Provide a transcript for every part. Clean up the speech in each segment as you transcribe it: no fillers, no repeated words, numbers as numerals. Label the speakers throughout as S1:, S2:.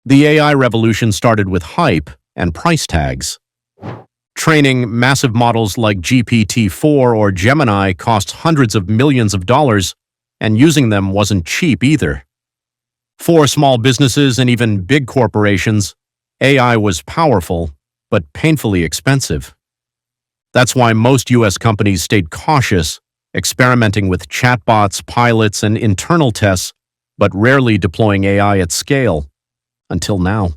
S1: The AI revolution started with hype and price tags. Training massive models like GPT-4 or Gemini cost hundreds of millions of dollars, and using them wasn't cheap either. For small businesses and even big corporations, AI was powerful, but painfully expensive. That's why most US companies stayed cautious, experimenting with chatbots, pilots, and internal tests, but rarely deploying AI at scale, until now.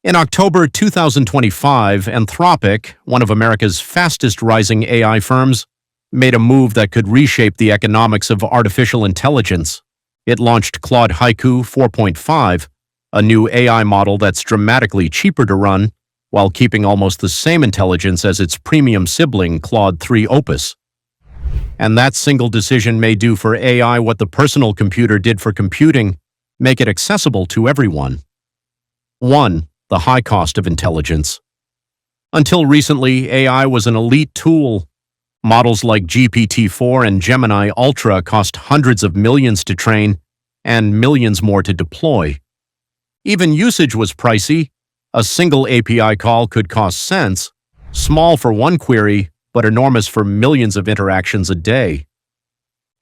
S1: In October 2025, Anthropic, one of America's fastest rising AI firms, made a move that could reshape the economics of artificial intelligence. It launched Claude Haiku 4.5, a new AI model that's dramatically cheaper to run, while keeping almost the same intelligence as its premium sibling Claude 3 Opus. And that single decision may do for AI what the personal computer did for computing, make it accessible to everyone. 1. The high cost of intelligence. Until recently, AI was an elite tool. Models like GPT-4 and Gemini Ultra cost hundreds of millions to train and millions more to deploy. Even usage was pricey. A single API call could cost cents, small for one query, but enormous for millions of interactions a day.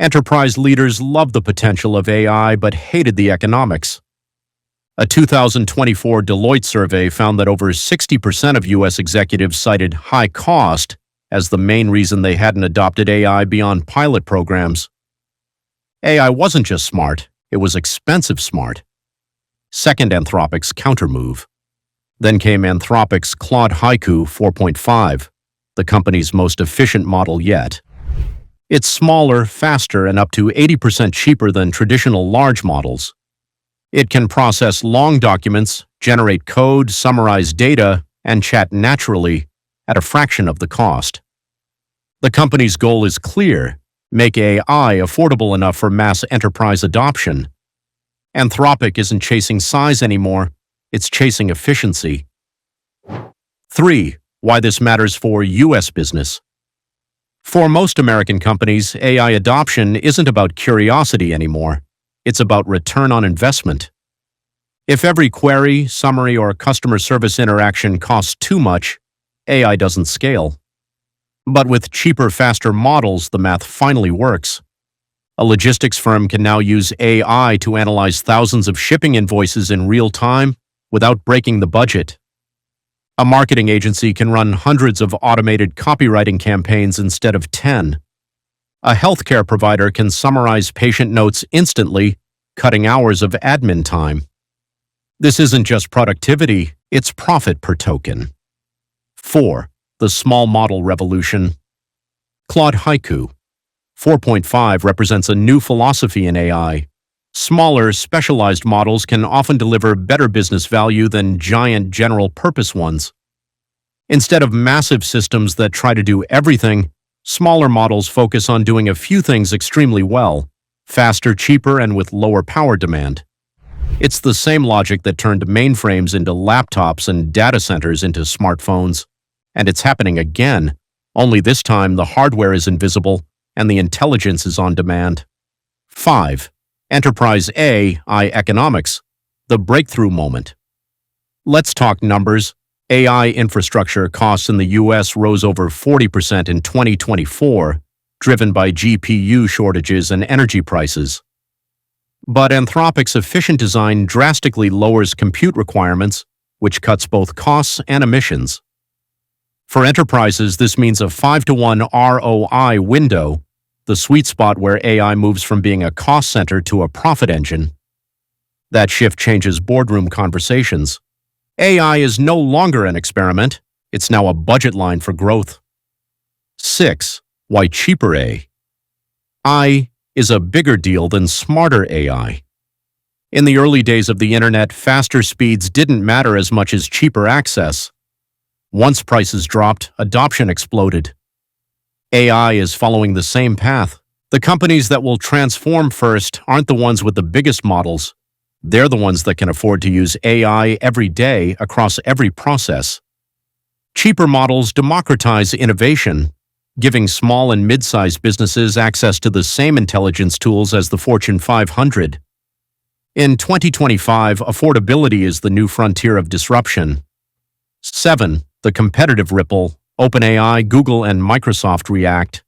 S1: Enterprise leaders loved the potential of AI but hated the economics. A 2024 Deloitte survey found that over 60% of U.S. executives cited high cost as the main reason they hadn't adopted AI beyond pilot programs. AI wasn't just smart, it was expensive smart. Second, Anthropic's countermove. Then came Anthropic's Claude Haiku 4.5, the company's most efficient model yet. It's smaller, faster, and up to 80% cheaper than traditional large models. It can process long documents, generate code, summarize data, and chat naturally at a fraction of the cost. The company's goal is clear: make AI affordable enough for mass enterprise adoption. Anthropic isn't chasing size anymore, it's chasing efficiency. 3. Why this matters for U.S. business. For most American companies, AI adoption isn't about curiosity anymore. It's about return on investment. If every query, summary, or customer service interaction costs too much, AI doesn't scale. But with cheaper, faster models, the math finally works. A logistics firm can now use AI to analyze thousands of shipping invoices in real time without breaking the budget. A marketing agency can run hundreds of automated copywriting campaigns instead of 10. A healthcare provider can summarize patient notes instantly, cutting hours of admin time. This isn't just productivity, it's profit per token. 4. The small model revolution. Claude Haiku 4.5 represents a new philosophy in AI. Smaller, specialized models can often deliver better business value than giant general-purpose ones. Instead of massive systems that try to do everything, smaller models focus on doing a few things extremely well, faster, cheaper, and with lower power demand. It's the same logic that turned mainframes into laptops and data centers into smartphones. And it's happening again, only this time the hardware is invisible and the intelligence is on demand. 5. Enterprise AI economics, the breakthrough moment. Let's talk numbers. AI infrastructure costs in the U.S. rose over 40% in 2024, driven by GPU shortages and energy prices. But Anthropic's efficient design drastically lowers compute requirements, which cuts both costs and emissions. For enterprises, this means a 5-to-1 ROI window, the sweet spot where AI moves from being a cost center to a profit engine. That shift changes boardroom conversations. AI is no longer an experiment, it's now a budget line for growth. 6. Why cheaper AI is a bigger deal than smarter AI. In the early days of the internet, faster speeds didn't matter as much as cheaper access. Once prices dropped, adoption exploded. AI is following the same path. The companies that will transform first aren't the ones with the biggest models. They're the ones that can afford to use AI every day across every process. Cheaper models democratize innovation, giving small and mid-sized businesses access to the same intelligence tools as the Fortune 500. In 2025, affordability is the new frontier of disruption. 7. The competitive ripple. OpenAI, Google, and Microsoft react.